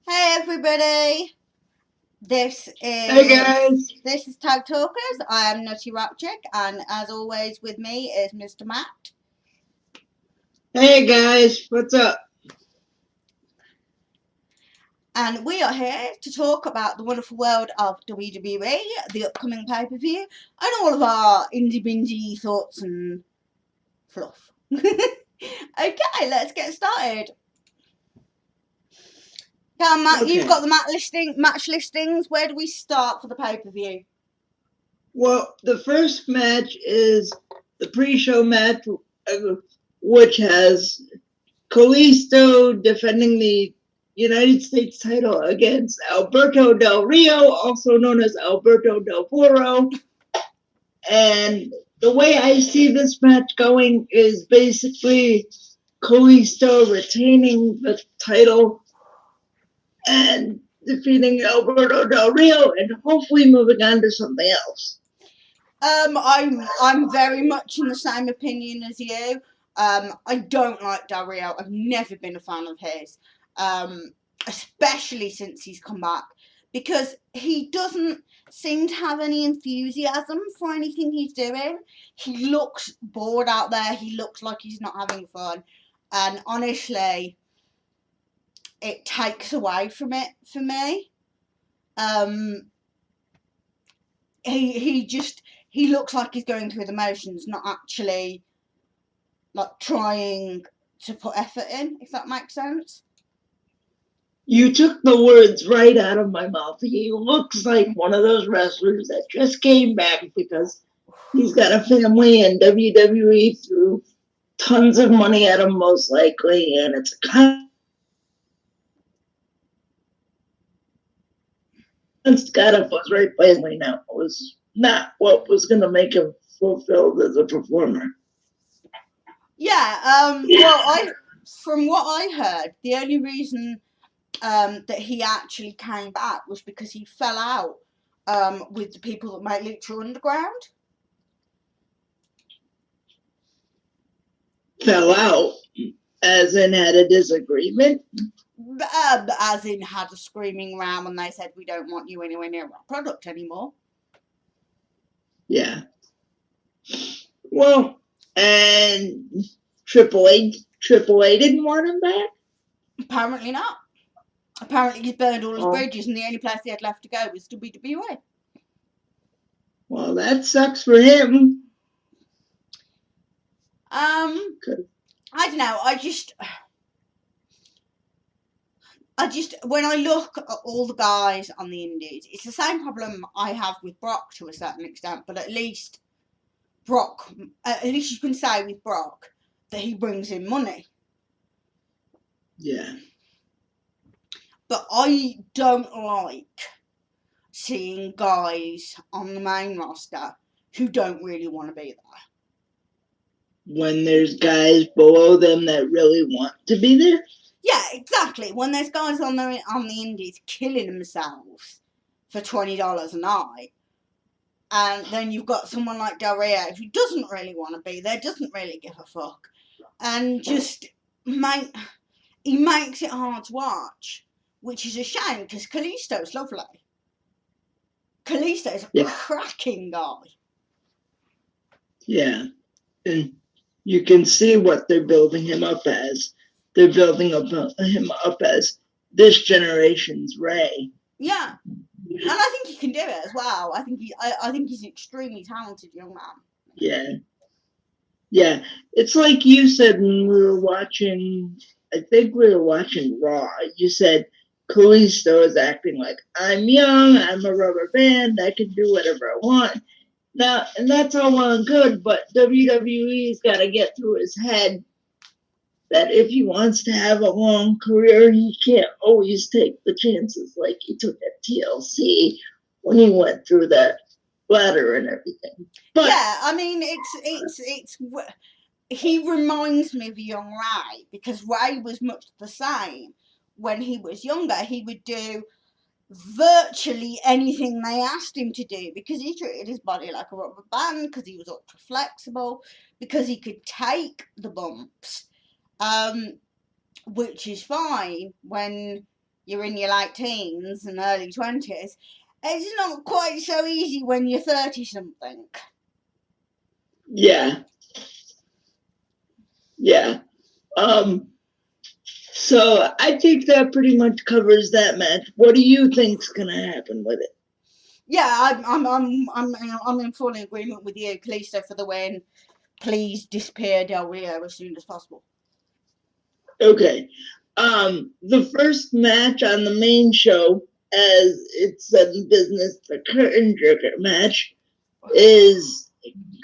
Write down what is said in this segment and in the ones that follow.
Hey everybody! This Hey is guys. this is Tag Talkers. I am Nutty Rock Chick, and as always with me is Mr. Matt. Hey guys, what's up? And we are here to talk about the wonderful world of WWE, the upcoming pay-per-view, and all of our indie bingy thoughts and fluff. Okay, let's get started. Come on, Matt, you've got Okay. the match listings. Where do we start for the pay-per-view? Well, the first match is the pre-show match, which has Kalisto defending the United States title against Alberto Del Rio, also known as Alberto Del Foro. And the way I see this match going is basically Kalisto retaining the title and defeating Alberto Del Rio and hopefully moving on to something else. I'm very much in the same opinion as you. I don't like Del Rio. I've never been a fan of his, especially since he's come back, because he doesn't seem to have any enthusiasm for anything he's doing. He looks bored out there. He looks like he's not having fun, and honestly, it takes away from it for me. Um, he looks like he's going through the motions, not actually like trying to put effort in, if that makes sense. You took the words right out of my mouth. He looks like one of those wrestlers that just came back because he's got a family and WWE threw tons of money at him, most likely, and it's got a was right plainly now. It was not what was going to make him fulfilled as a performer. Yeah, well, from what I heard, the only reason that he actually came back was because he fell out with the people that make Lucha Underground. Fell out, as in had a disagreement. As in, had a screaming round when they said, "We don't want you anywhere near our product anymore." Yeah. Well, and Triple A didn't want him back. Apparently not. Apparently he's burned all his Oh, bridges, and the only place he had left to go was WWE. well, that sucks for him. Um, I don't know. I just, when I look at all the guys on the indies, it's the same problem I have with Brock to a certain extent, but at least you can say with Brock that he brings in money. Yeah. But I don't like seeing guys on the main roster who don't really want to be there. When there's guys below them that really want to be there. Yeah, exactly. When there's guys on the indies killing themselves for $20 a night, and then you've got someone like Del Rio who doesn't really want to be there, doesn't really give a fuck, and just make he makes it hard to watch, which is a shame because Kalisto's lovely. Kalisto's a Yeah. cracking guy. Yeah. And you can see what they're building him up as. They're building him up as this generation's Ray. Yeah, and I think he can do it as well. I think he's an extremely talented young man. Yeah. Yeah. It's like you said when we were watching, I think we were watching Raw. You said Kalisto is acting like, I'm young, I'm a rubber band, I can do whatever I want. Now, and that's all well and good, but WWE's got to get through his head that if he wants to have a long career, he can't always take the chances like he took at TLC when he went through that ladder and everything. But Yeah, I mean it's he reminds me of young Ray because Ray was much the same. When he was younger, he would do virtually anything they asked him to do because he treated his body like a rubber band, because he was ultra flexible, because he could take the bumps, which is fine when you're in your late teens and early 20s. It's not quite so easy when you're 30-something. Yeah. Yeah. So I think that pretty much covers that match. What do you think's gonna happen with it? Yeah, I'm in full agreement with you. Kalisto for the win. Please disappear Del Rio as soon as possible. Okay. The first match on the main show, as it's said in business, the curtain jerker match, is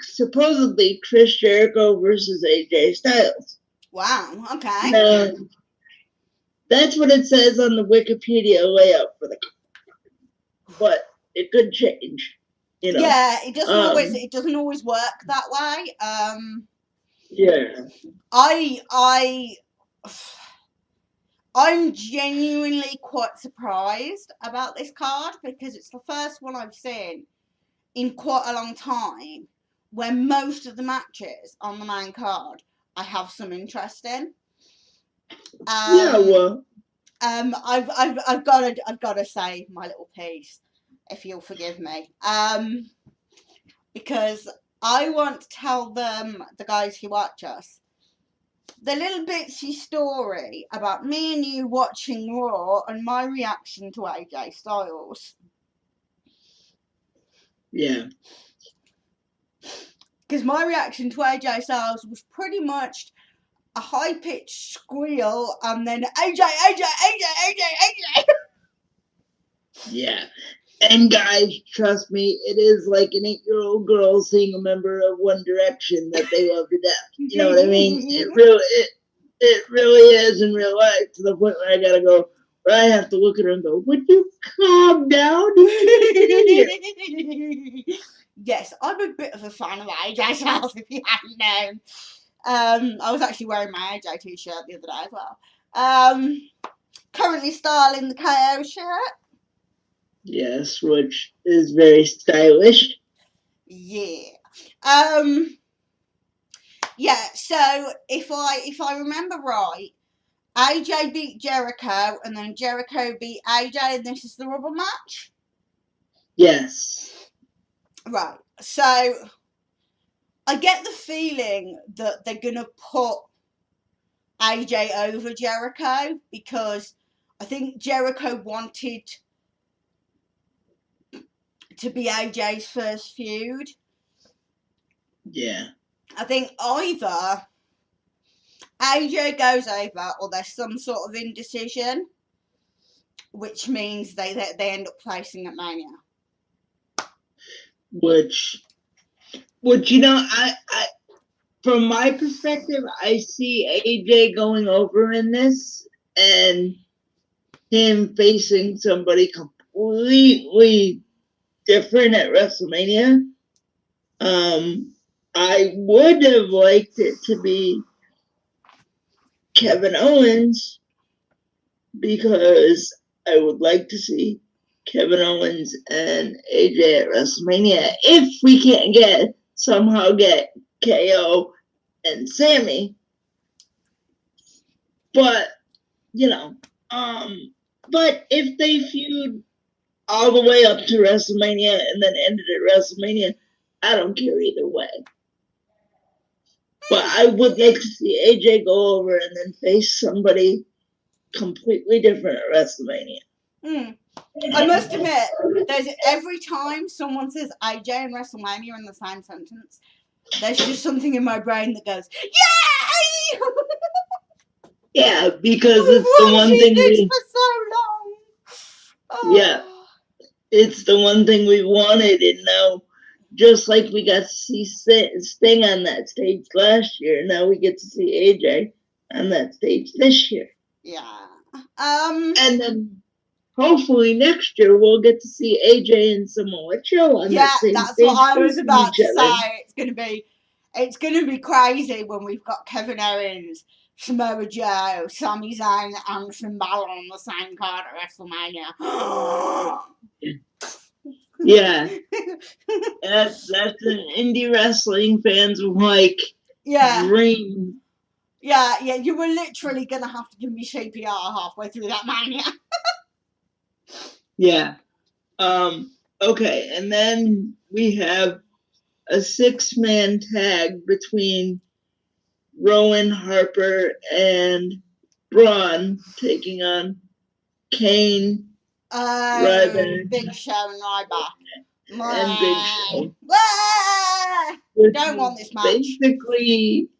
supposedly Chris Jericho versus AJ Styles. Wow, okay. That's what it says on the Wikipedia layout for the card, but it could change. You know. Yeah, it doesn't always work that way. Yeah. I'm genuinely quite surprised about this card because it's the first one I've seen in quite a long time where most of the matches on the main card I have some interest in. Well. I've got to say my little piece, if you'll forgive me. Because I want to tell them, the guys who watch us, the little bitsy story about me and you watching Raw and my reaction to AJ Styles. Yeah. Because my reaction to AJ Styles was pretty much a high-pitched squeal and then AJ. Yeah. And guys, trust me, it is like an 8-year-old girl seeing a member of One Direction that they love to death. You know what I mean? It really is in real life, to the point where I gotta go, where I have to look at her and go, would you calm down? Yes, I'm a bit of a fan of AJ Styles, if you hadn't known. I was actually wearing my AJ t-shirt the other day as well. Currently styling the KO shirt. Yes, which is very stylish. Yeah. Yeah, so if I remember right, AJ beat Jericho and then Jericho beat AJ and this is the rubber match? Yes. Right. So I get the feeling that they're gonna put AJ over Jericho because I think Jericho wanted to be AJ's first feud. Yeah. I think either AJ goes over or there's some sort of indecision, which means they end up facing at Mania. Which you know, I from my perspective, I see AJ going over in this and him facing somebody completely different at WrestleMania. I would have liked it to be Kevin Owens because I would like to see Kevin Owens and AJ at WrestleMania if we can't somehow get KO and Sammy. But, you know, but if they feud all the way up to WrestleMania and then ended at WrestleMania, I don't care either way. But I would like to see AJ go over and then face somebody completely different at WrestleMania. I must admit, there's every time someone says AJ and WrestleMania in the same sentence, there's just something in my brain that goes, yay! Yeah, because it's the one thing for so long. Oh. Yeah, it's the one thing we wanted, and now, just like we got to see Sting on that stage last year, now we get to see AJ on that stage this year. Yeah. And then hopefully next year we'll get to see AJ and Samoa Joe on that same that's stage. what I was about to say. It's gonna be crazy when we've got Kevin Owens, Samoa Joe, Sami Zayn, and Finn Balor on the same card at WrestleMania. Yeah, that's an indie wrestling fans like dream. Yeah, you were literally gonna have to give me CPR halfway through that Mania. Yeah. Okay, and then we have a 6-man tag between Rowan, Harper, and Braun taking on Kane, Ryback, Big Show and Ryback. and Big Show. Don't want this match. Basically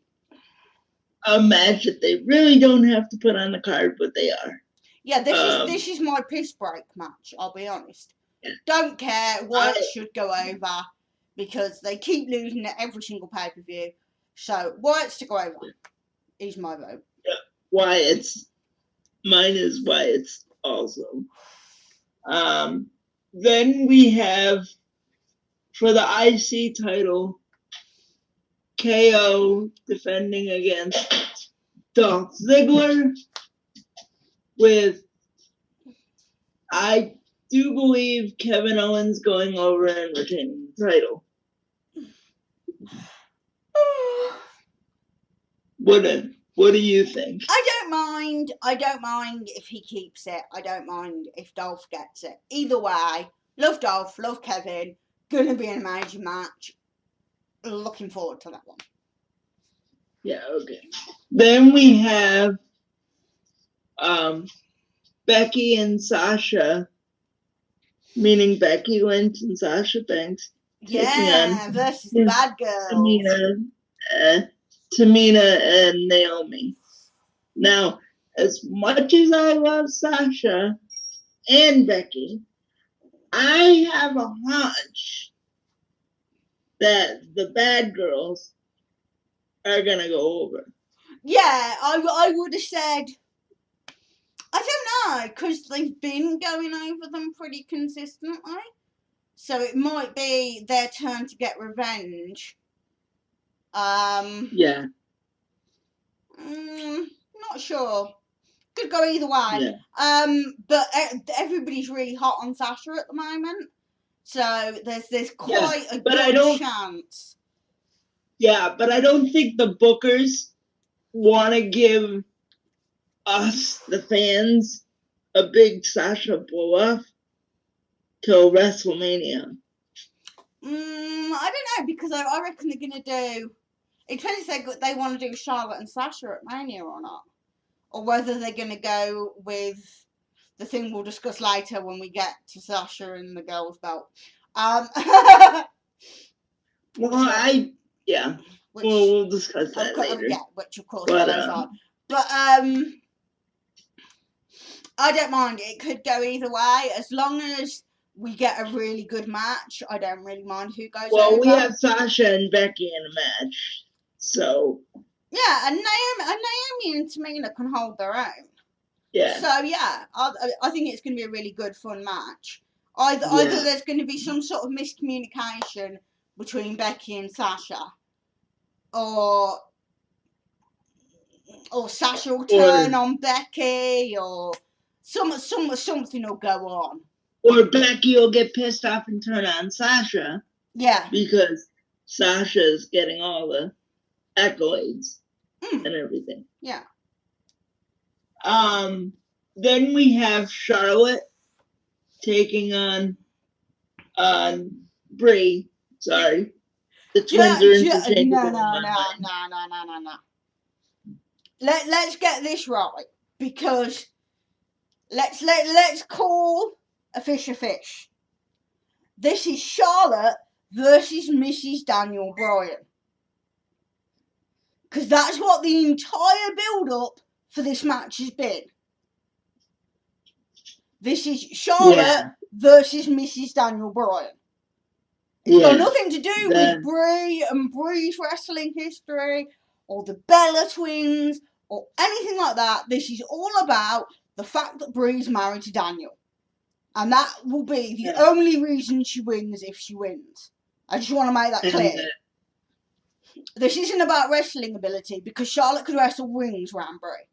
a match that they really don't have to put on the card, but they are. Yeah, this is my piss break match, I'll be honest. Yeah. Don't care what it should go over, because they keep losing at every single pay-per-view. So, Wyatt's to go over is my vote. Yeah, mine is Wyatt's also. Then we have, for the IC title, KO defending against Dolph Ziggler with, I do believe, Kevin Owens going over and retaining the title. What do you think? I don't mind if he keeps it. I don't mind if Dolph gets it. Either way, love Dolph, love Kevin. Gonna be an amazing match. Looking forward to that one. Yeah, okay. Then we have Becky and Sasha, meaning Becky Lynch and Sasha Banks. Yeah, versus the bad girls. Tamina and Naomi. Now, as much as I love Sasha and Becky, I have a hunch that the bad girls are going to go over. Yeah, I would have said, I don't know, because they've been going over them pretty consistently. So it might be their turn to get revenge. Yeah. Not sure. Could go either way. Yeah. But everybody's really hot on Sasha at the moment. So there's quite a good chance. Yeah, but I don't think the bookers want to give us, the fans, a big Sasha blow-off till WrestleMania. I don't know, because I reckon they're going to do... It depends if they want to do Charlotte and Sasha at Mania or not. Or whether they're going to go with the thing we'll discuss later when we get to Sasha and the girls' belt. We'll discuss that later. Yeah, which of course follows on. But I don't mind. It could go either way. As long as we get a really good match, I don't really mind who goes over. Well, we have Sasha and Becky in a match, so... Yeah, and Naomi and Tamina can hold their own. Yeah. So, yeah, I think it's going to be a really good, fun match. Either there's going to be some sort of miscommunication between Becky and Sasha, or Sasha will turn on Becky, or something will go on. Or Becky will get pissed off and turn on Sasha. Yeah. Because Sasha's getting all the accolades and everything. Yeah. Then we have Charlotte taking on Brie. Sorry. The twins are interchangeable. No. Let's get this right, because let's call a fish a fish. This is Charlotte versus Mrs. Daniel Bryan. Because that's what the entire build-up for this match has been. This is Charlotte versus Mrs. Daniel Bryan. It's got nothing to do with Brie and Brie's wrestling history, or the Bella twins, or anything like that. This is all about the fact that Brie's married to Daniel. And that will be the only reason she wins if she wins. I just want to make that clear. This isn't about wrestling ability, because Charlotte could wrestle rings around Brie.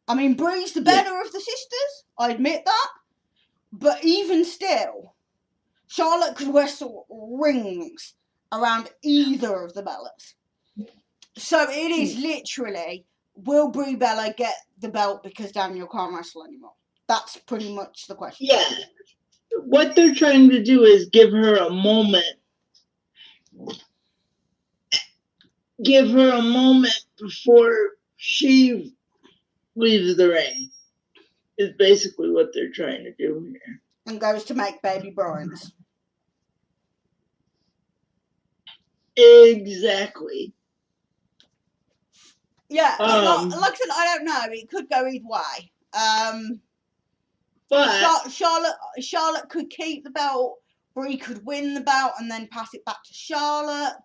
I mean, Brie's the better of the sisters, I admit that. But even still, Charlotte could wrestle rings around either of the Bellas. So it is literally, will Brie Bella get the belt because Daniel can't wrestle anymore? That's pretty much the question. Yeah. what they're trying to do is give her a moment. Give her a moment before she leaves the ring. Is basically what they're trying to do here. And goes to make baby Bryans. Exactly. Yeah, like I said, I don't know. It could go either way. But Charlotte could keep the belt. Brie could win the belt and then pass it back to Charlotte.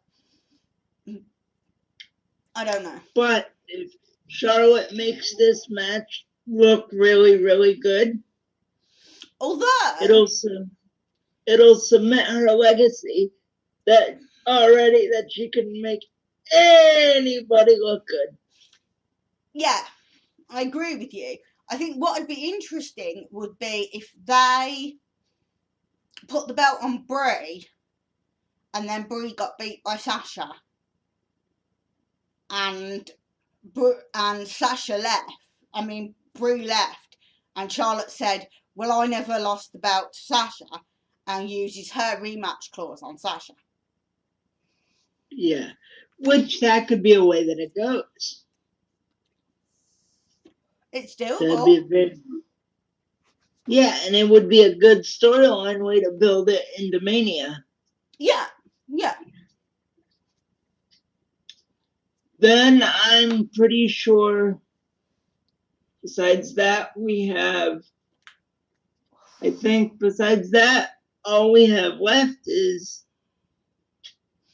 I don't know. But if Charlotte makes this match look really, really good, although it'll cement her legacy that she can make anybody look good. Yeah, I agree with you. I think what would be interesting would be if they put the belt on Brie and then Brie got beat by Sasha and Sasha left. I mean, Brie left and Charlotte said, well, I never lost the belt to Sasha, and uses her rematch clause on Sasha. Yeah, which that could be a way that it goes. It's doable. Yeah, and it would be a good storyline way to build it into Mania. Yeah. Then I'm pretty sure, besides that, all we have left is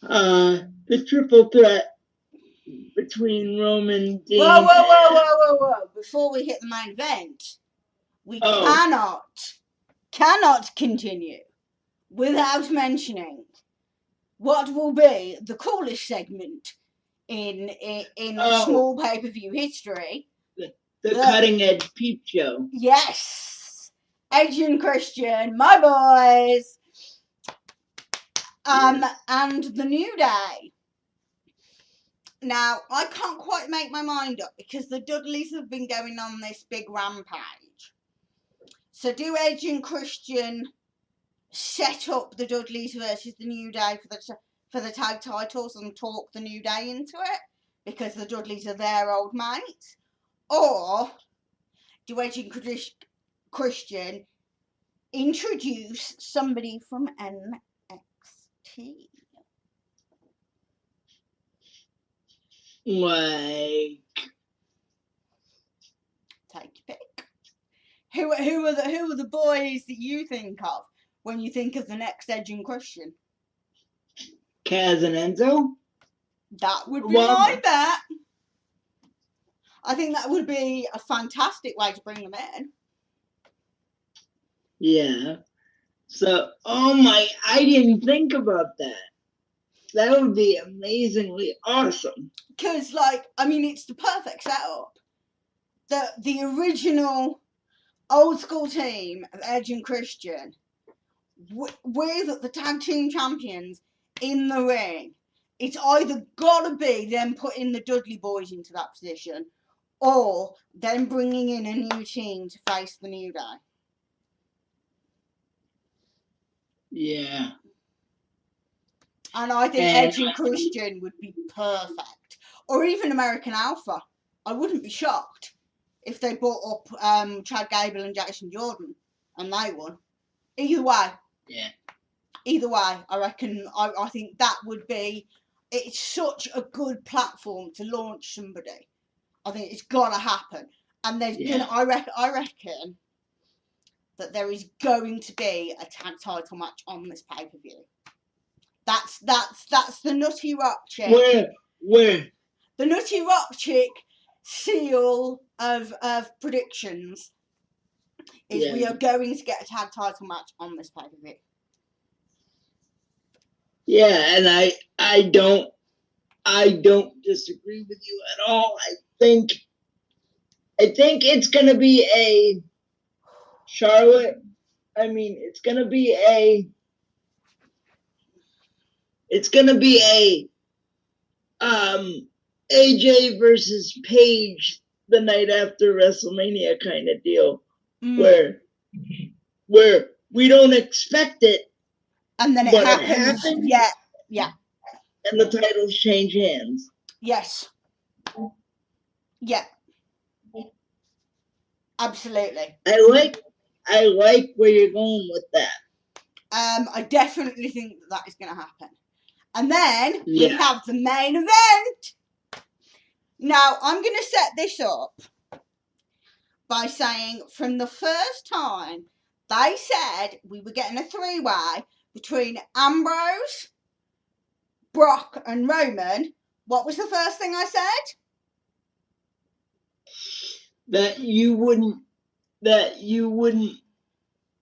the triple threat between Roman, Dean, Whoa. Before we hit the main event, we cannot continue without mentioning what will be the coolest segment in small pay-per-view history. The cutting edge peep show. Yes. Edge and Christian, my boys. Yes. And the New Day. Now, I can't quite make my mind up because the Dudleys have been going on this big rampage. So do Edge and Christian set up the Dudleys versus the New Day for the tag titles and talk the New Day into it because the Dudleys are their old mates? Or do Edge and Christian introduce somebody from NXT? Like, take your pick. Who are the boys that you think of when you think of the next Edge and Christian? Kaz and Enzo? That would be my bet. I think that would be a fantastic way to bring them in. Yeah. So, I didn't think about that. That would be amazingly awesome. Because, it's the perfect setup. The original old school team of Edge and Christian with the tag team champions in the ring. It's either got to be them putting the Dudley boys into that position or them bringing in a new team to face the New Day. Yeah. And I think Edge and Christian would be perfect. Or even American Alpha. I wouldn't be shocked if they brought up Chad Gable and Jason Jordan and they won. Either way. Yeah. Either way, I reckon, I think that would be, it's such a good platform to launch somebody. I think it's got to happen. And there's I reckon that there is going to be a tag title match on this pay-per-view. That's the Nutty Rock chick. Where? The Nutty Rock chick seal of predictions is we are going to get a tag title match on this pay-per-view. Yeah, and I don't disagree with you at all. I think it's gonna be a Charlotte. I mean, it's gonna be a AJ versus Paige the night after WrestleMania kind of deal, where we don't expect it, and then it but happens. it happens. Yeah. And the titles change hands. Yes. Yeah. Absolutely. I like where you're going with that. I definitely think that is going to happen. And then we have the main event. Now, I'm going to set this up by saying from the first time they said we were getting a three-way between Ambrose, Brock and Roman, what was the first thing I said? That you wouldn't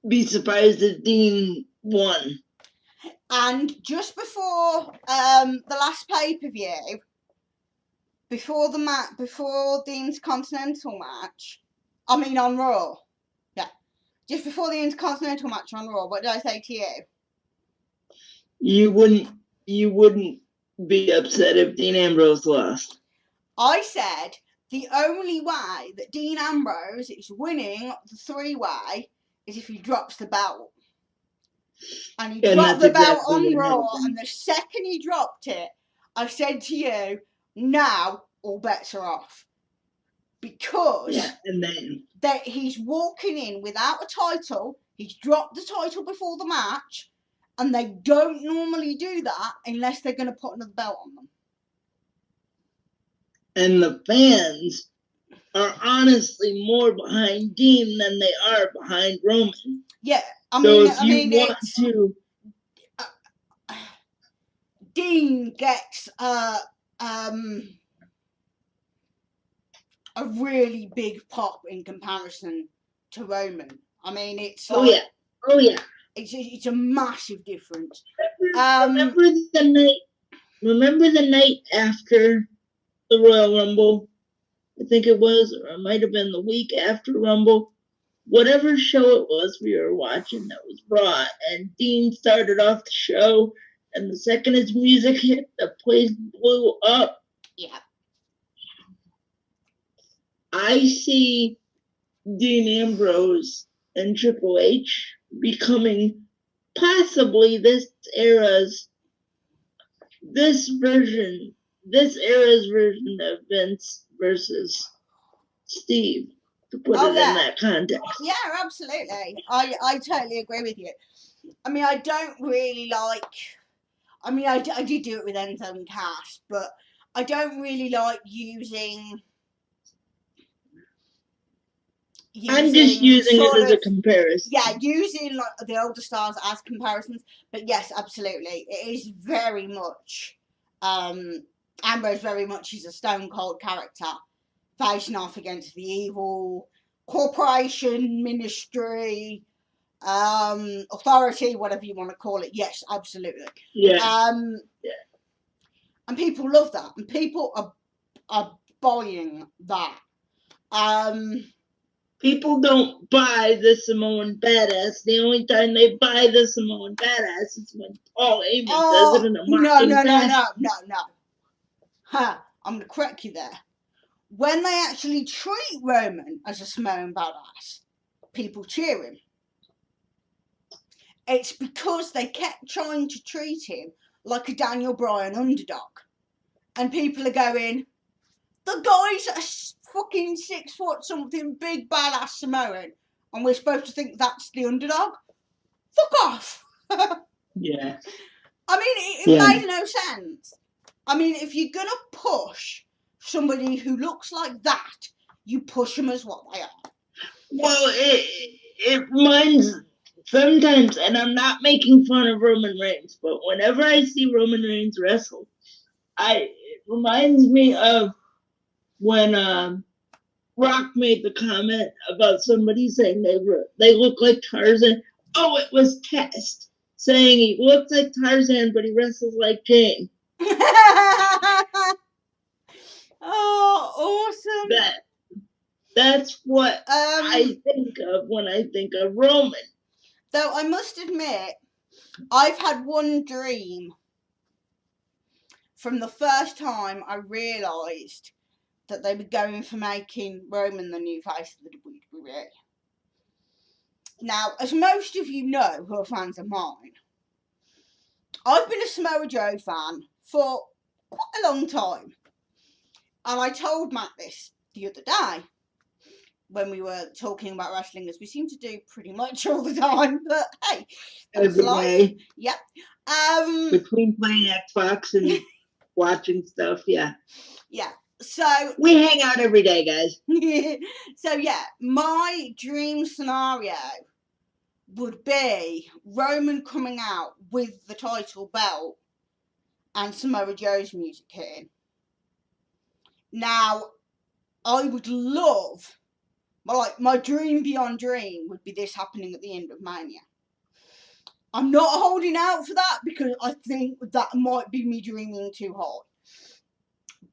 be surprised if Dean won. And just before the last pay-per-view, before Dean's Continental match, I mean on Raw, yeah, just before the Intercontinental match on Raw, what did I say to you? You wouldn't be upset if Dean Ambrose lost. I said the only way that Dean Ambrose is winning the three-way is if he drops the belt. And he dropped the belt on Raw, and the second he dropped it, I said to you, now all bets are off. Because that he's walking in without a title, he's dropped the title before the match, and they don't normally do that unless they're going to put another belt on them. And the fans are honestly more behind Dean than they are behind Roman. Yeah, Dean gets a really big pop in comparison to Roman. I mean, it's like, oh yeah, it's a massive difference. Remember the night after the Royal Rumble? I think it was, or it might have been the week after Rumble. Whatever show it was we were watching that was Raw, and Dean started off the show, and the second his music hit, the place blew up. Yeah. I see Dean Ambrose and Triple H becoming possibly this era's version of Vince versus Steve, to put it in that context. Yeah, absolutely. I totally agree with you. I mean, I don't really like... I mean, I did do it with Enzo and Cass, but I don't really like using I'm just using it as a comparison. Yeah, using like the older stars as comparisons. But yes, absolutely. It is very much... Ambrose very much is a stone cold character, facing off against the evil corporation, ministry, authority, whatever you want to call it. Yes, absolutely. Yeah. And people love that, and people are buying that. People don't buy the Samoan Badass. The only time they buy the Samoan Badass is when Paul Heyman does it in a mocking fashion. No. Ha! I'm going to correct you there. When they actually treat Roman as a Samoan Badass, people cheer him. It's because they kept trying to treat him like a Daniel Bryan underdog. And people are going, the guy's a fucking 6 foot something big badass Samoan, and we're supposed to think that's the underdog? Fuck off. Yeah. I mean, it made no sense. I mean, if you're going to push somebody who looks like that, you push them as what they are. Well, it reminds... Sometimes, and I'm not making fun of Roman Reigns, but whenever I see Roman Reigns wrestle, it reminds me of when Rock made the comment about somebody saying they look like Tarzan. Oh, it was Test saying he looks like Tarzan, but he wrestles like Jane. Oh, awesome! That's what I think of when I think of Roman. Though I must admit, I've had one dream from the first time I realised that they were going for making Roman the new face of the WWE. Now, as most of you know who are fans of mine, I've been a Samoa Joe fan for quite a long time. And I told Matt this the other day when we were talking about wrestling, as we seem to do pretty much all the time, but hey, that's Every life. day. Yep. Between playing Xbox and watching stuff, yeah. Yeah. So we hang out every day, guys. So yeah, my dream scenario would be Roman coming out with the title belt and Samoa Joe's music hitting. Now, I would love, my dream beyond dream would be this happening at the end of Mania. I'm not holding out for that because I think that might be me dreaming too hard.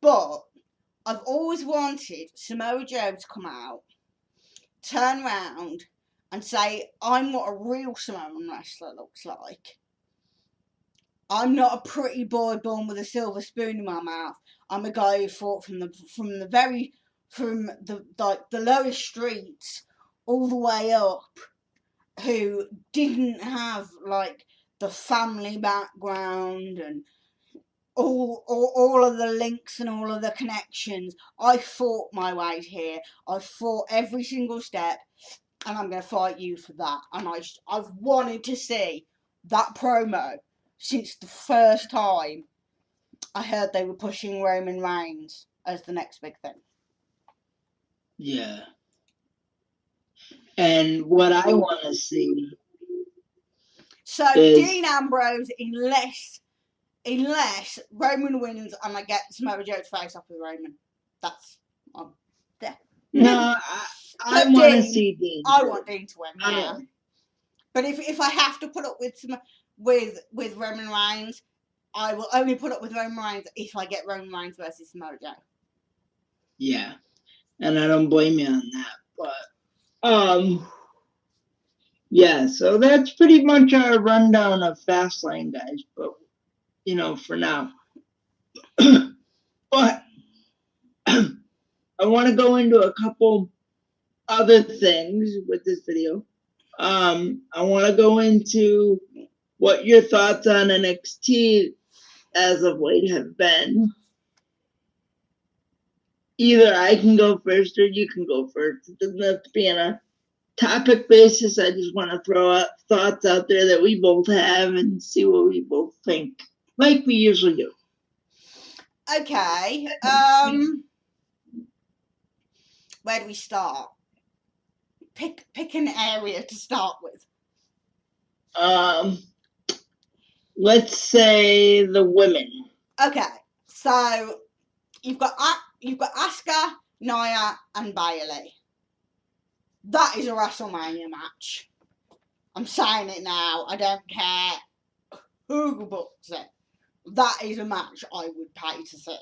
But I've always wanted Samoa Joe to come out, turn around, and say, I'm what a real Samoan wrestler looks like. I'm not a pretty boy born with a silver spoon in my mouth. I'm a guy who fought from the lowest streets all the way up, who didn't have like the family background and all of the links and all of the connections. I fought my way here. I fought every single step, and I'm going to fight you for that. And I've wanted to see that promo since the first time I heard they were pushing Roman Reigns as the next big thing. Yeah. And what I want to see. So Dean Ambrose, unless Roman wins and I get Samoa Joe to face off with Roman, that's there. No, I want to see Dean. I want Dean to win. Yeah. But if I have to put up with Roman Reigns, I will only put up with Roman Reigns if I get Roman Reigns versus Samoa Joe. Yeah, and I don't blame you on that. But yeah. So that's pretty much our rundown of Fastlane, guys. But for now. But I want to go into a couple other things with this video. I want to go into what your thoughts on NXT as of late have been. Either I can go first or you can go first. It doesn't have to be on a topic basis. I just want to throw out thoughts out there that we both have and see what we both think, like we usually do. Okay. Where do we start? Pick an area to start with. Let's say the women. Okay. So you've got Asuka, Nia, and Bayley. That is a WrestleMania match. I'm saying it now. I don't care who books it. That is a match I would pay to see.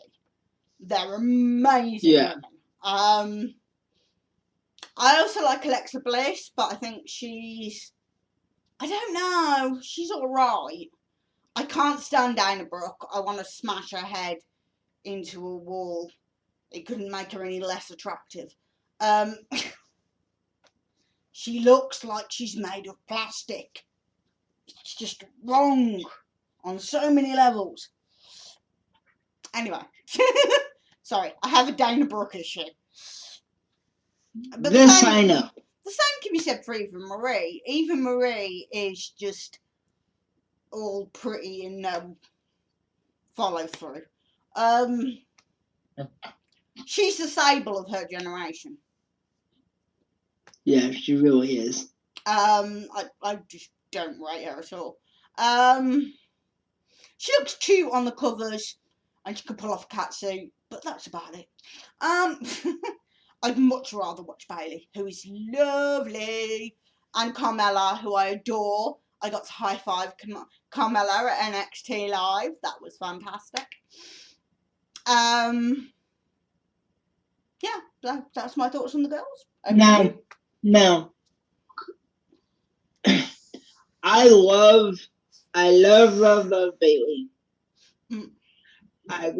They're amazing women. I also like Alexa Bliss, but I think I don't know, she's alright. I can't stand Dana Brooke. I want to smash her head into a wall. It couldn't make her any less attractive. She looks like she's made of plastic. It's just wrong on so many levels. Anyway. Sorry, I have a Dana Brooke issue. But I know. The same can be said for Eva Marie. Eva Marie is just all pretty and no follow through. She's the Sable of her generation. Yeah, she really is. I just don't rate her at all. She looks cute on the covers, and she can pull off a catsuit, but that's about it. I'd much rather watch Bayley, who is lovely, and Carmella, who I adore. I got to high five Carmella at NXT Live. That was fantastic. Yeah, that's my thoughts on the girls. Okay. Now, I love Bayley. I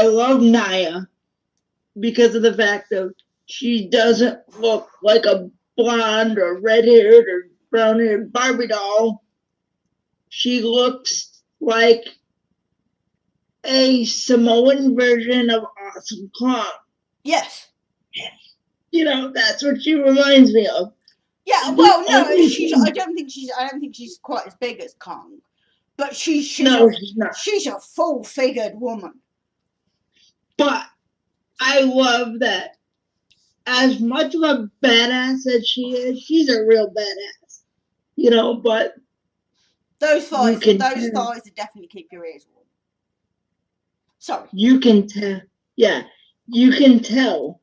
love Nia because of the fact that she doesn't look like a blonde or red-haired or brown-haired Barbie doll. She looks like a Samoan version of Awesome Kong. Yes. That's what she reminds me of. Yeah, well, no, I don't think she's quite as big as Kong, but she's not. She's a full-figured woman. But I love that. As much of a badass as she is, she's a real badass. But those thighs would definitely keep your ears warm. Sorry. You can tell. Yeah, you can tell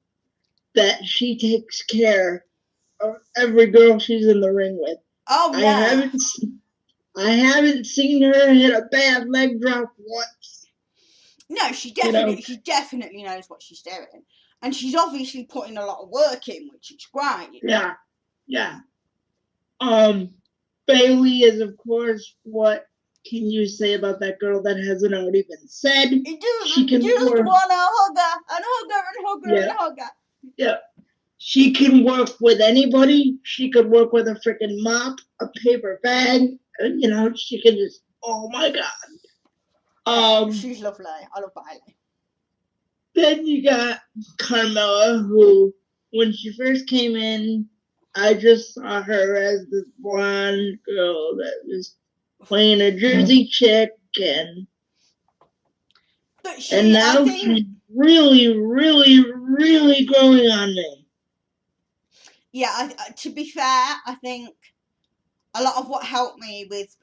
that she takes care of every girl she's in the ring with. Oh yeah. I haven't seen her hit a bad leg drop once. No, she definitely knows what she's doing, and she's obviously putting a lot of work in, which is great. Yeah. Bailey is, of course, what can you say about that girl that hasn't already been said? She can just want to hug her and hug her and hug her and hug her. Yeah. She can work with anybody. She could work with a freaking mop, a paper bag. She can just, oh my God. She's lovely. I love Bailey. Then you got Carmella, who, when she first came in, I just saw her as this blonde girl that was playing a Jersey chick, and now she's really, really, really growing on me. Yeah, to be fair, I think a lot of what helped me with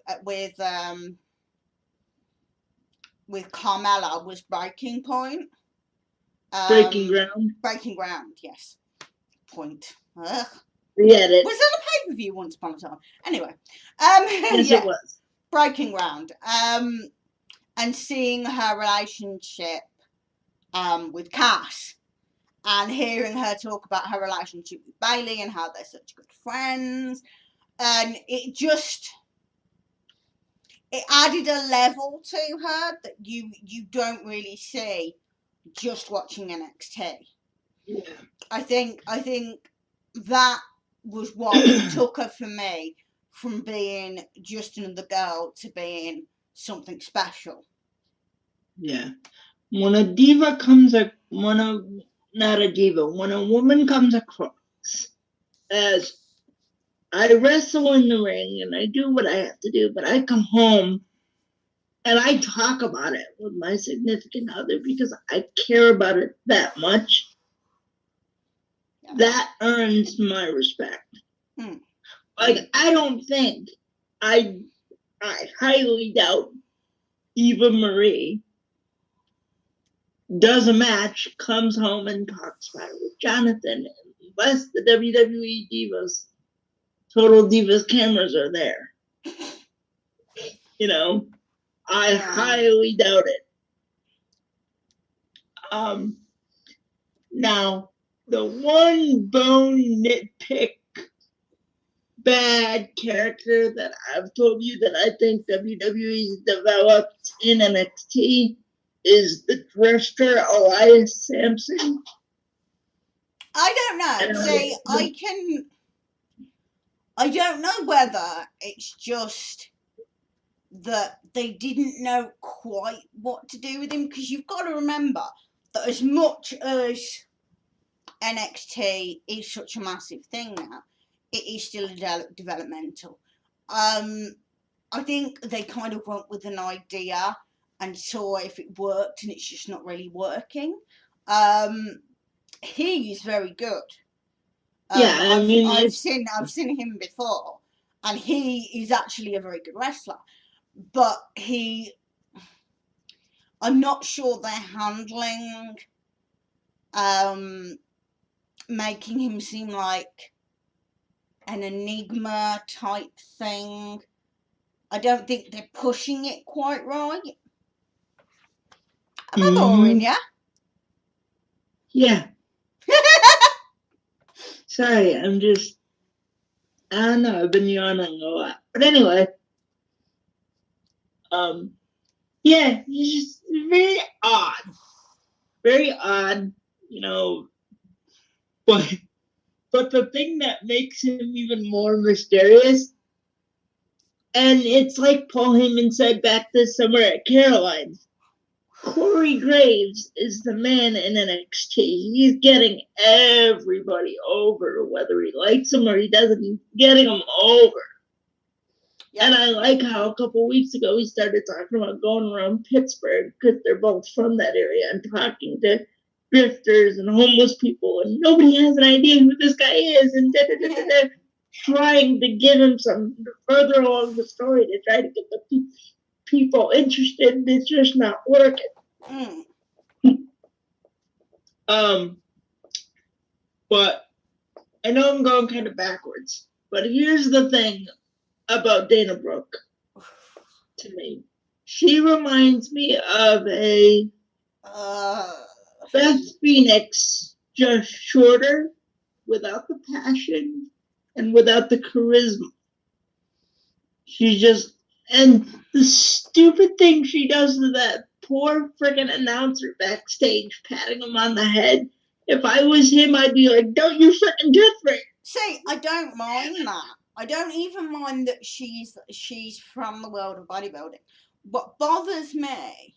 Carmella was Breaking Point. Breaking Ground. Breaking Ground, yes. Point. Ugh. Yeah, it. Was that a pay-per-view once upon a time? Anyway. Yes, yeah. It was. Breaking Ground. And seeing her relationship with Cass, and hearing her talk about her relationship with Bailey and how they're such good friends, and it added a level to her that you don't really see just watching NXT. Yeah. I think that was what took her for me from being just another girl to being something special. Yeah. When a diva when a woman comes across as, I wrestle in the ring and I do what I have to do, but I come home and I talk about it with my significant other because I care about it that much. Yeah. That earns my respect. Like, I don't think, I highly doubt Eva Marie does a match, comes home and talks about it with Jonathan, unless the WWE Divas, Total Divas cameras are there. I highly doubt it. Now, the one bone nitpick bad character that I've told you that I think WWE's developed in NXT is the drifter Elias Sampson. I don't know. See, I don't know whether it's just that they didn't know quite what to do with him, because you've got to remember that as much as NXT is such a massive thing now, it is still developmental. I think they kind of went with an idea and saw if it worked, and it's just not really working. He is very good. I've seen him before, and he is actually a very good wrestler. But I'm not sure they're handling making him seem like an enigma type thing. I don't think they're pushing it quite right. Am I boring, yeah? Yeah. Sorry, I don't know, I've been yawning a lot. But anyway, yeah, he's just very odd. Very odd, but But the thing that makes him even more mysterious, and it's like Paul Heyman said back this summer at Caroline's, Corey Graves is the man in NXT. He's getting everybody over, whether he likes them or he doesn't. He's getting them over. Yeah. And I like how a couple weeks ago he started talking about going around Pittsburgh because they're both from that area and talking to drifters and homeless people, and nobody has an idea who this guy is, and trying to give him some further along the story to try to get the people interested, and it's just not working. But I know I'm going kind of backwards, but here's the thing about Dana Brooke to me. She reminds me of a Beth Phoenix, just shorter, without the passion and without the charisma. She just, and the stupid thing she does to that poor freaking announcer backstage, patting him on the head. If I was him, I'd be like, don't you freaking touch me. See, I don't mind that. I don't even mind that she's from the world of bodybuilding. What bothers me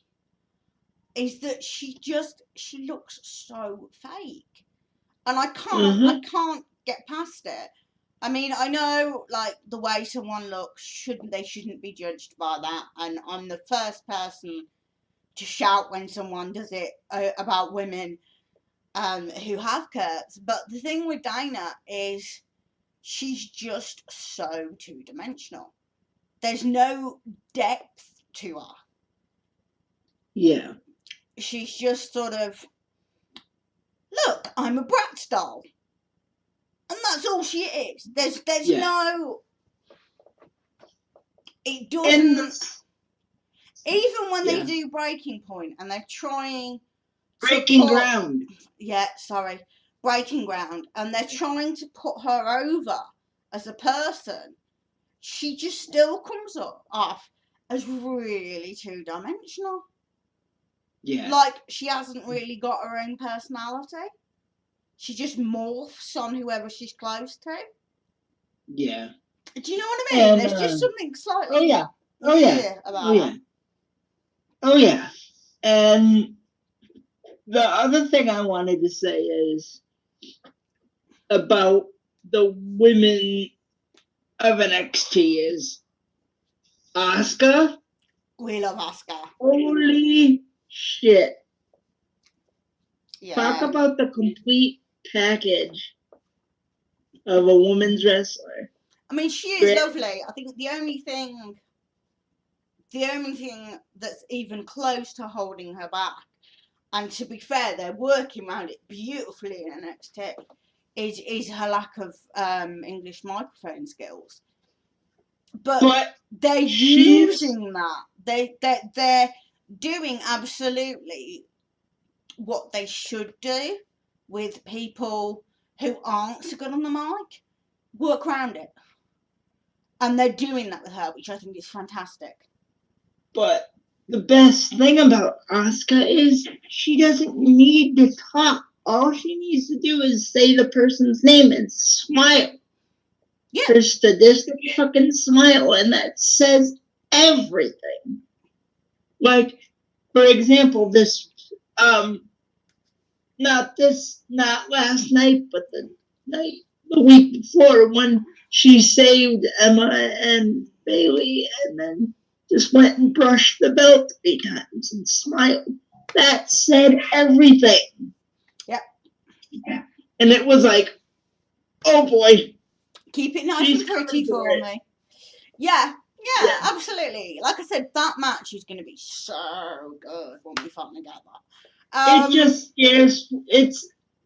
is that she looks so fake, and I can't get past it. I mean, I know, like, the way someone looks, they shouldn't be judged by that, and I'm the first person to shout when someone does it about women who have curves. But the thing with Dana is she's just so two-dimensional. There's no depth to her. Yeah. She's just sort of, look, I'm a Bratz doll. And that's all she is. There's no... It doesn't... Even when they do Breaking Point and they're trying... Breaking Ground. Yeah, sorry. Breaking Ground. And they're trying to put her over as a person. She just still comes off as really two-dimensional. Yeah. Like, she hasn't really got her own personality. She just morphs on whoever she's close to. Yeah. Do you know what I mean? And, there's just something slightly weird about her. Oh, yeah. And the other thing I wanted to say is about the women of NXT is Asuka. We love Asuka. Holy shit. Yeah. Talk about the complete package of a woman's wrestler. I mean, she is lovely. I think the only thing that's even close to holding her back, and to be fair, they're working around it beautifully in NXT, is her lack of English microphone skills. But they're using that. They're doing absolutely what they should do with people who aren't so good on the mic. Work around it. And they're doing that with her, which I think is fantastic. But the best thing about Asuka is she doesn't need to talk. All she needs to do is say the person's name and smile. Yeah. Her sadistic fucking smile, and that says everything. Like, for example, this, not last night, but the week before, when she saved Emma and Bailey and then just went and brushed the belt 3 times and smiled. That said everything. Yep. Yeah. And it was like, oh boy. Keep it nice and pretty for me. Yeah, absolutely. Like I said, that match is going to be so good when we finally get that. It just scares.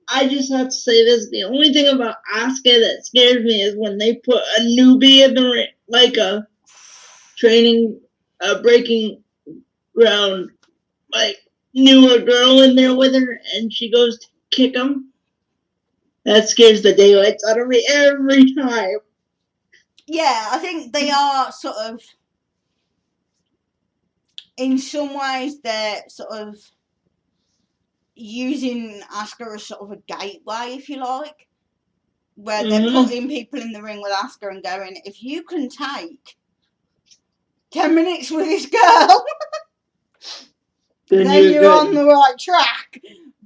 I just have to say this. The only thing about Asuka that scares me is when they put a newbie in the ring, like a breaking ground, like newer girl in there with her, and she goes to kick him. That scares the daylights out of me every time. Yeah, I think they are sort of, in some ways, they're sort of using Asuka as sort of a gateway, if you like. where they're putting people in the ring with Asuka and going, if you can take 10 minutes with this girl, then you're on the right track.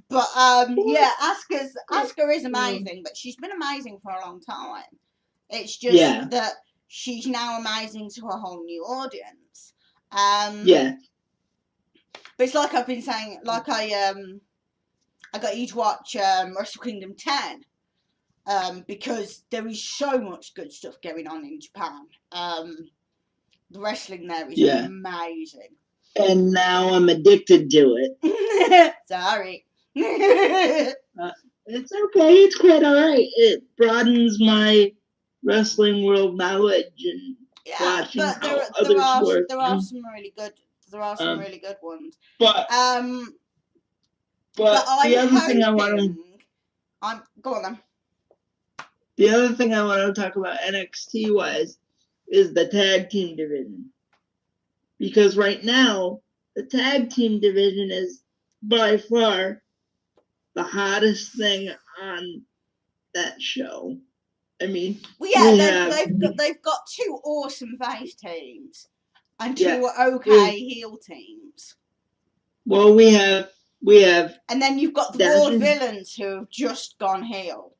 But yeah, Asuka is amazing, but she's been amazing for a long time. It's just that she's now amazing to a whole new audience. Yeah. But it's like I've been saying, like I got you to watch Wrestle Kingdom 10 because there is so much good stuff going on in Japan. The wrestling there is amazing. And now I'm addicted to it. Sorry. It's okay. It's quite alright. It broadens my wrestling world knowledge and watching but how others work. There are some really good. There are some really good ones. But the other thing I want to go on then. The other thing I want to talk about NXT wise is the tag team division. Because right now, the tag team division is by far the hottest thing on that show. I mean, well, they've got two awesome face teams and two heel teams. Well, we have, and then you've got the Vaudevillains who have just gone heel.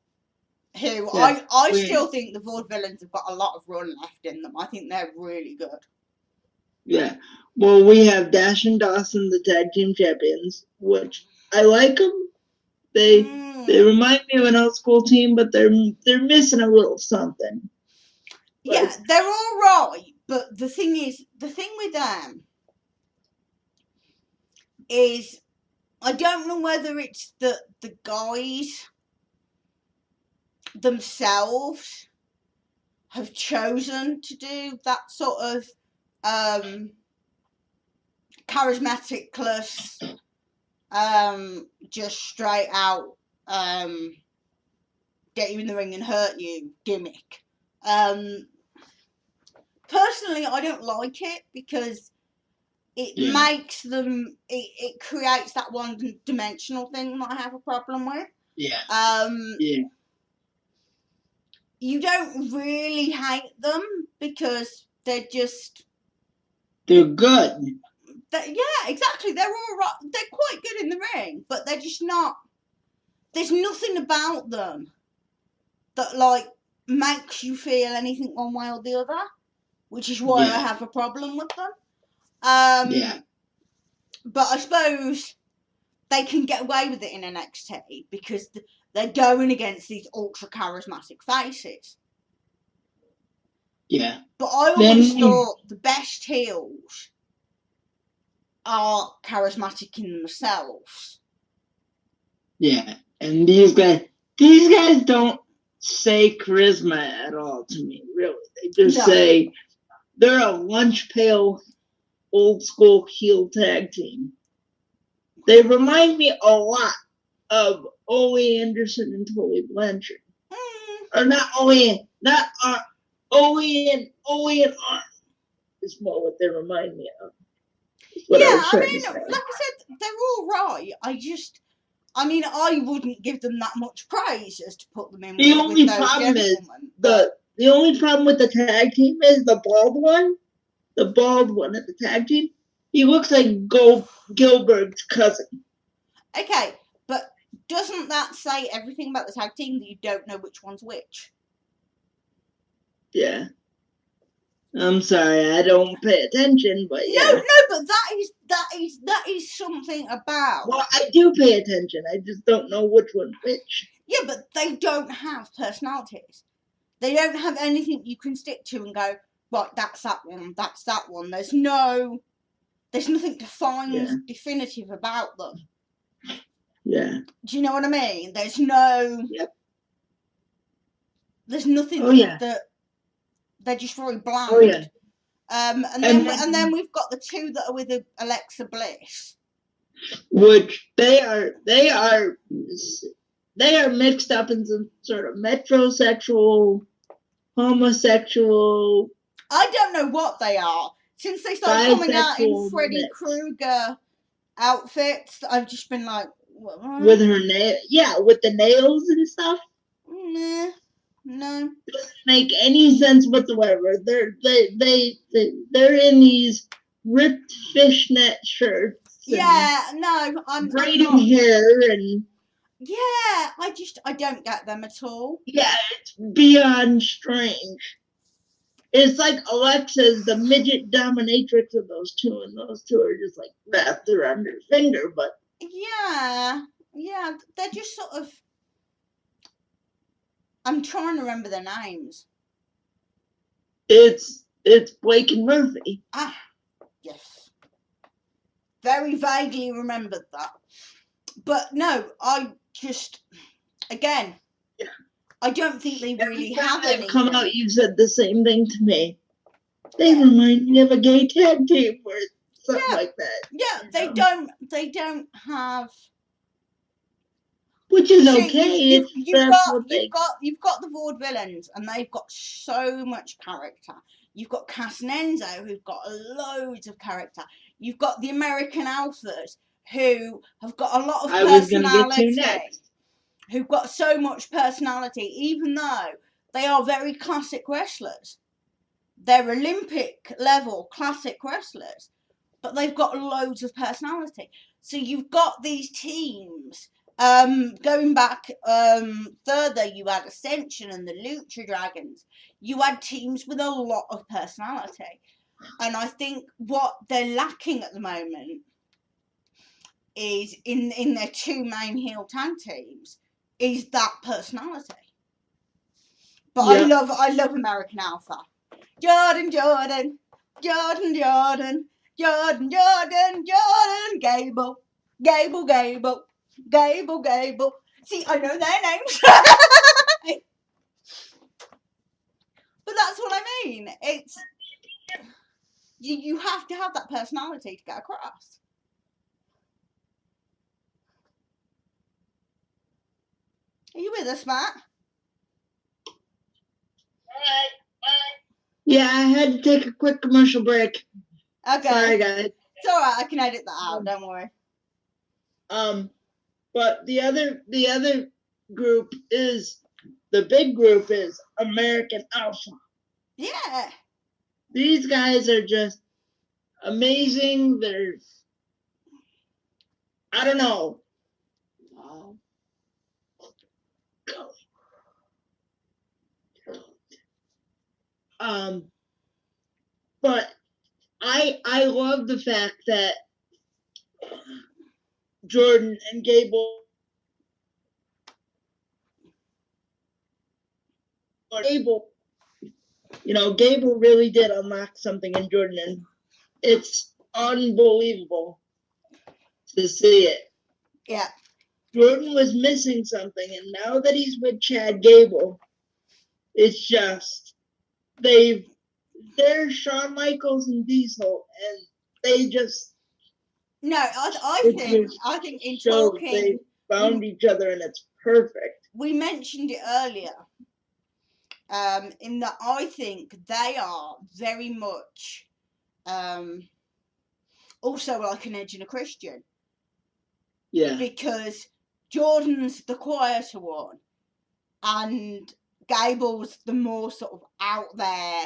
Who I still think the Vaudevillains have got a lot of run left in them. I think they're really good. Yeah. Well, we have Dash and Dawson, the tag team champions, which I like them. They remind me of an old school team, but they're missing a little something. Yeah, they're all right, but the thing with them is I don't know whether it's the guys themselves have chosen to do that sort of charismatic plus just straight out get you in the ring and hurt you gimmick. Personally, I don't like it because it makes them it creates that one-dimensional thing that I have a problem with. You don't really hate them because they're good. Yeah, exactly. They're all right. They're quite good in the ring, but they're just not. There's nothing about them that like makes you feel anything one way or the other, which is why I have a problem with them. But I suppose they can get away with it in NXT because they're going against these ultra charismatic faces. Yeah. But I always thought the best heels are charismatic in themselves. Yeah, and these guys don't say charisma at all to me, really. They just say they're a lunch pail old school heel tag team. They remind me a lot of Ole Anderson and Tully Blanchard. Or not Ole, Ole and Arn is more what they remind me of. Like I said, they're all right. I wouldn't give them that much praise as to put them in with those gentlemen. The only problem with the tag team is the bald one at the tag team. He looks like Gilbert's cousin. Okay, but doesn't that say everything about the tag team that you don't know which one's which? Yeah. I'm sorry, I don't pay attention, but yeah. No, but that is something about. Well, I do pay attention. I just don't know which one's which. Yeah, but they don't have personalities. They don't have anything you can stick to and go, right, that's that one, that's that one. There's nothing defined definitive about them. Yeah. Do you know what I mean? There's no. Yep. There's nothing that. They're just very bland. Oh, yeah. And then we've got the two that are with Alexa Bliss, which they are mixed up in some sort of metrosexual, homosexual. I don't know what they are. Since they started coming out in Freddy Krueger outfits, I've just been like, what? With her nail, with the nails and stuff. Nah. No. Doesn't make any sense whatsoever. They're in these ripped fishnet shirts and Yeah, no, I'm braided not. hair and Yeah, I don't get them at all. yeah, it's beyond strange. It's like Alexa's the midget dominatrix of those two, and those two are just like wrapped around her finger. But Yeah, they're just sort of. I'm trying to remember their names. it's Blake and Murphy. Ah, yes. Very vaguely remembered that. But no, I just, again, Yeah. I don't think they really Every time have they've anything. come out, you've said the same thing to me. They remind me of a gay tag team or something like that. Yeah, they don't have. Which is See, okay. you've got the vaudevillains, and they've got so much character. You've got Cass and Enzo, who've got loads of character. You've got the American Alphas, who have got a lot of I was going to get to personality. next. Who've got so much personality, even though they are very classic wrestlers. They're Olympic level classic wrestlers, but they've got loads of personality. So you've got these teams. Going back further, you had Ascension and the Lucha Dragons. You had teams with a lot of personality. And I think what they're lacking at the moment is in their two main heel tag teams is that personality. But Yep. I love American Alpha. Jordan, Jordan, Jordan, Jordan, Jordan, Jordan, Jordan, Gable, Gable, Gable, Gable, Gable. See, I know their names. But that's what I mean. It's you have to have that personality to get across. Are you with us, Matt? Yeah, I had to take a quick commercial break. Okay. Sorry, guys. It's alright, I can edit that out, don't worry. But the other group is the big group is American Alpha. Yeah. These guys are just amazing. They're I don't know. But I love the fact that Jordan and Gable, Gable really did unlock something in Jordan, and it's unbelievable to see it. Yeah. Jordan was missing something, and now that he's with Chad Gable, it's just they're Shawn Michaels and Diesel, and they just No, I think in talking they found each other, and it's perfect. We mentioned it earlier. In that I think they are very much also like an Edge and a Christian. Yeah. Because Jordan's the quieter one, and Gable's the more sort of out there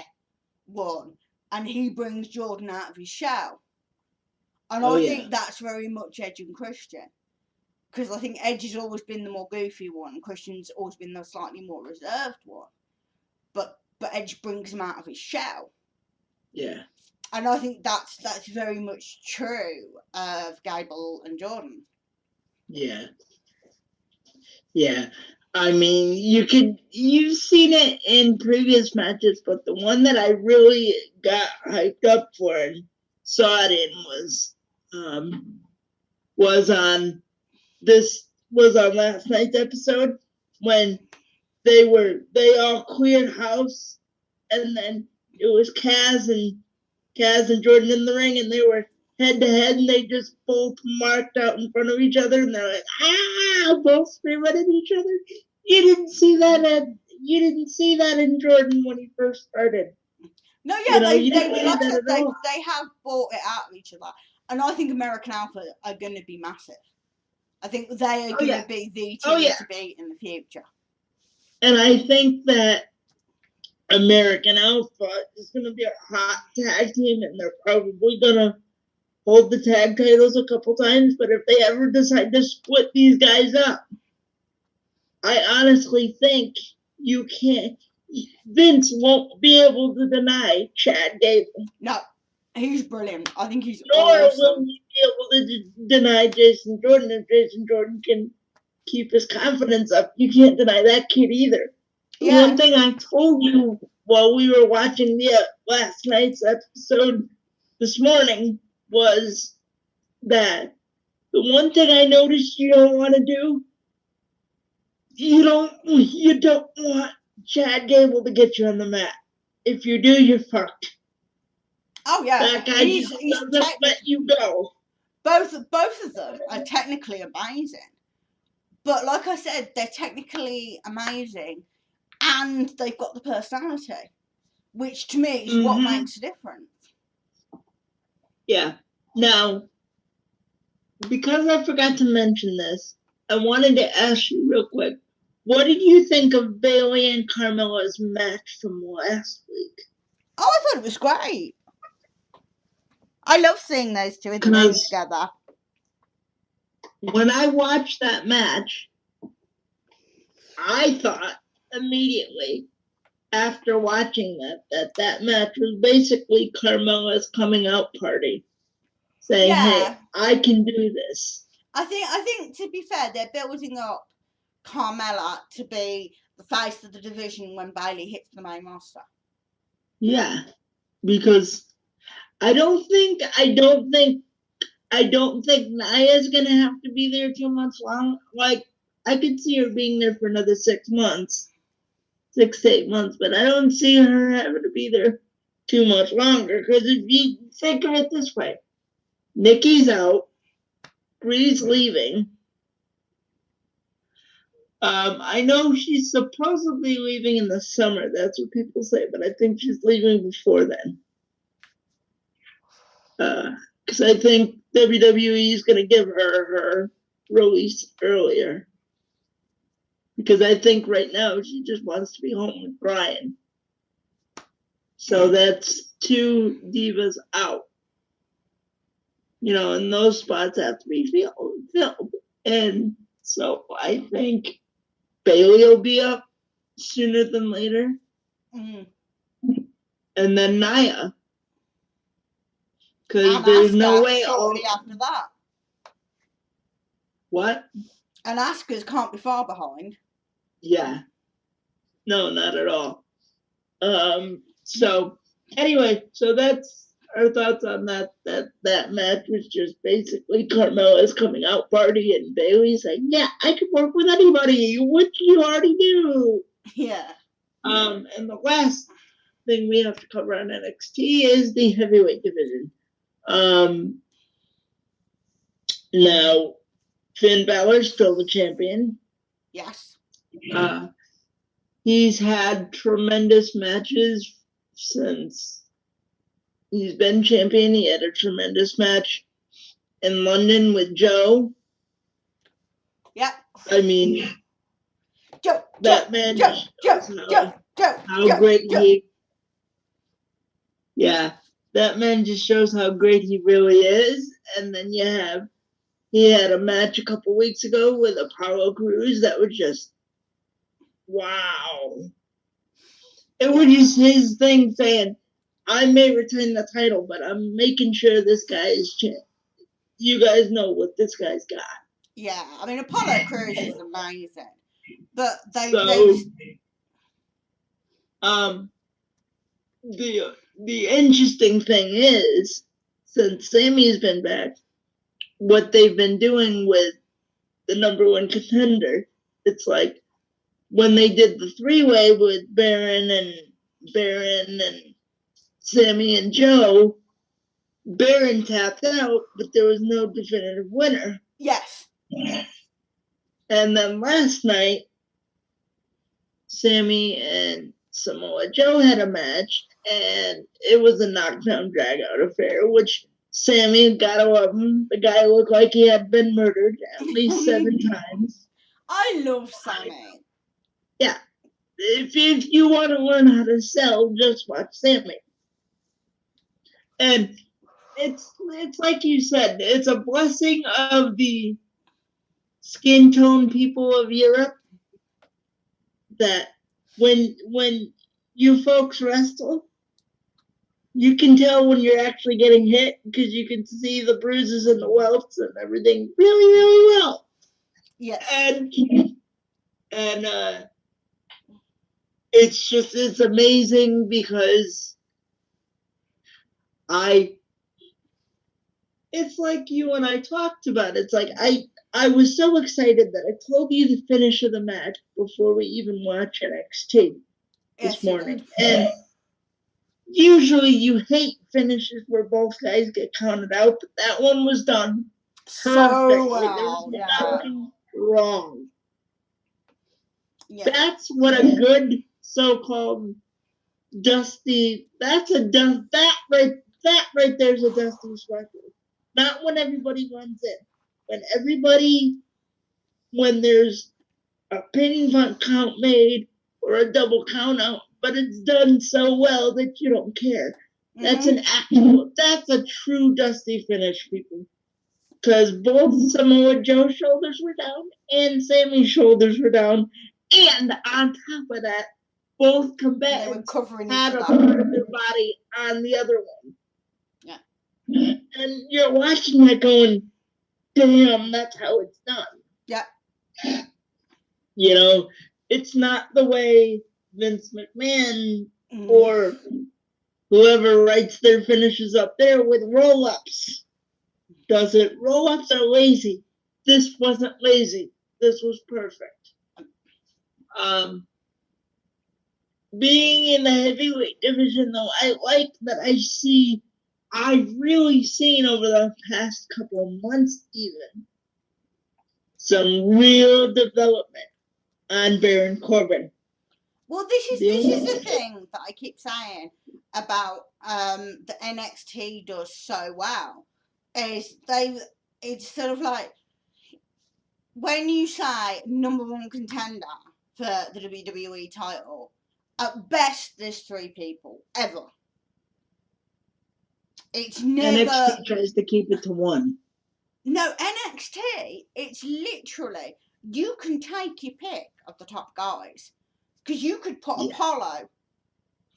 one, and he brings Jordan out of his shell. And I think that's very much Edge and Christian. Because I think Edge has always been the more goofy one, and Christian's always been the slightly more reserved one. But Edge brings him out of his shell. Yeah. And I think that's very much true of Gable and Jordan. Yeah. Yeah. I mean, you've seen it in previous matches, but the one that I really got hyped up for and saw it in was on last night's episode when they all cleared house, and then it was Kaz and Jordan in the ring, and they were head to head, and they just both marked out in front of each other, and they're like, both screaming at each other. You didn't see that in Jordan when he first started. No, yeah, they have bought it out of each other, and I think American Alpha are going to be massive. I think they are going to be the team to beat in the future. And I think that American Alpha is going to be a hot tag team, and they're probably going to hold the tag titles a couple times. But if they ever decide to split these guys up, I honestly think you can't. Vince won't be able to deny Chad Gable. No, he's brilliant. I think he's Nor awesome. will he be able to deny Jason Jordan. If Jason Jordan can keep his confidence up, you can't deny that kid either. Yeah. One thing I told you while we were watching the last night's episode this morning was that the one thing I noticed you don't want to do, you don't want Chad Gable to get you on the mat. If you do, you're fucked. Oh yeah, that guy he's doesn't let you go. Both of them are technically amazing, but like I said, they're technically amazing, and they've got the personality, which to me is what makes a difference. Yeah. Now, because I forgot to mention this, I wanted to ask you real quick. What did you think of Bayley and Carmella's match from last week? Oh, I thought it was great. I love seeing those two in the ring together. When I watched that match, I thought immediately after watching that match was basically Carmella's coming out party, saying, "Hey, I can do this." I think to be fair, they're building up Carmella to be the face of the division when Bayley hits the main roster. Yeah, because I don't think Nia's gonna have to be there too much long. Like, I could see her being there for another 6 months, 6 to 8 months, but I don't see her having to be there too much longer. Because if you think of it this way, Nikki's out, Bree's leaving. I know she's supposedly leaving in the summer. That's what people say, but I think she's leaving before then. Because I think WWE is going to give her release earlier. Because I think right now she just wants to be home with Brian. So that's 2 divas out. And those spots have to be filled. And so I think Bayley will be up sooner than later. Mm-hmm. And then Nia. Because there's no way shortly after that. What? And Asuka's can't be far behind. Yeah. No, not at all. So anyway, so that's our thoughts on that match, was just basically Carmella's coming out party and Bayley's like, yeah, I can work with anybody, which you already do. Yeah. And the last thing we have to cover on NXT is the heavyweight division. Now, Finn Balor's still the champion. Yes. He's had tremendous matches since he's been champion. He had a tremendous match in London with Joe. Yeah. I mean, that man shows how great he. Yeah, that man just shows how great he really is. And then he had a match a couple weeks ago with Apollo Crews that was just, wow. It was just his thing saying, I may retain the title, but I'm making sure this guy is champ. You guys know what this guy's got. Yeah, I mean, Apollo Crews is amazing. But the interesting thing is, since Sammy's been back, what they've been doing with the number one contender, it's like when they did the 3-way with Baron and Sammy and Joe, Baron tapped out, but there was no definitive winner. Yes. And then last night, Sammy and Samoa Joe had a match, and it was a knockdown drag-out affair, which Sammy, gotta love him. The guy looked like he had been murdered at least 7 times. I love Sammy. Yeah. if you want to learn how to sell, just watch Sammy. And it's like you said, it's a blessing of the skin tone people of Europe that when you folks wrestle, you can tell when you're actually getting hit because you can see the bruises and the welts and everything really, really well. Yes. And it's amazing because it's like you and I talked about. It's like I was so excited that I told you the finish of the match before we even watch NXT this morning. And usually you hate finishes where both guys get counted out, but that one was done perfectly. So well, there was nothing wrong. Yeah. That's what a good so-called dusty. That right there's a Dusty's record. Not when everybody runs in. When there's a pin count made or a double count out, but it's done so well that you don't care. Mm-hmm. That's a true Dusty finish, people. Because both Samoa Joe's shoulders were down and Sammy's shoulders were down. And on top of that, both combatants had a part of their body on the other one. Yeah. And you're watching that going, damn, that's how it's done. Yeah. You know, it's not the way Vince McMahon or whoever writes their finishes up there with roll-ups does it. Roll-ups are lazy. This wasn't lazy. This was perfect. Being in the heavyweight division, though, I like that I've really seen over the past couple of months even, some real development on Baron Corbin. Well, this is the thing that I keep saying about the NXT does so well, is it's sort of like when you say number one contender for the WWE title, at best there's 3 people ever. It's never. NXT tries to keep it to 1. No, NXT, it's literally, you can take your pick of the top guys. Because you could put Apollo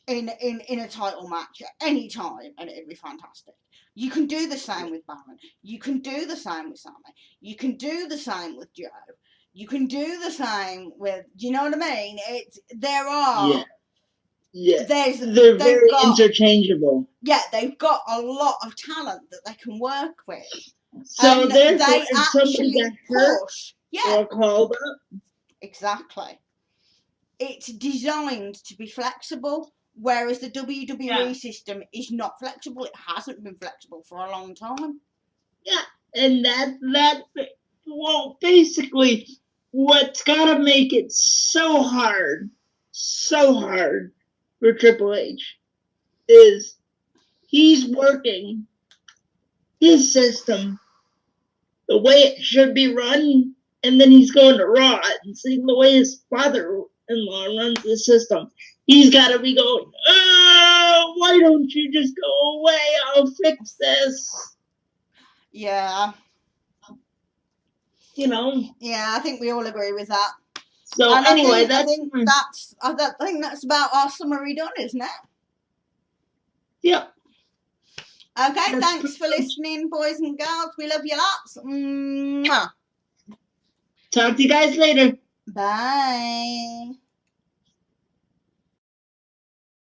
in a title match at any time and it'd be fantastic. You can do the same with Baron. You can do the same with Sammy. You can do the same with Joe. You can do the same with, do you know what I mean? There are. Yeah. They're very interchangeable. Yeah, they've got a lot of talent that they can work with. So and therefore, if somebody got hurt or called up. Exactly. It's designed to be flexible, whereas the WWE system is not flexible. It hasn't been flexible for a long time. Yeah, and well, basically, what's gotta make it so hard for Triple H is he's working his system the way it should be run, and then he's going to Raw and seeing the way his father-in-law runs the system. He's got to be going, oh, why don't you just go away? I'll fix this. Yeah. You know. Yeah, I think we all agree with that. So and anyway, I think that's about our summary done, isn't it? Yep. Okay, thanks for listening, boys and girls. We love you lots. Mwah. Talk to you guys later. Bye.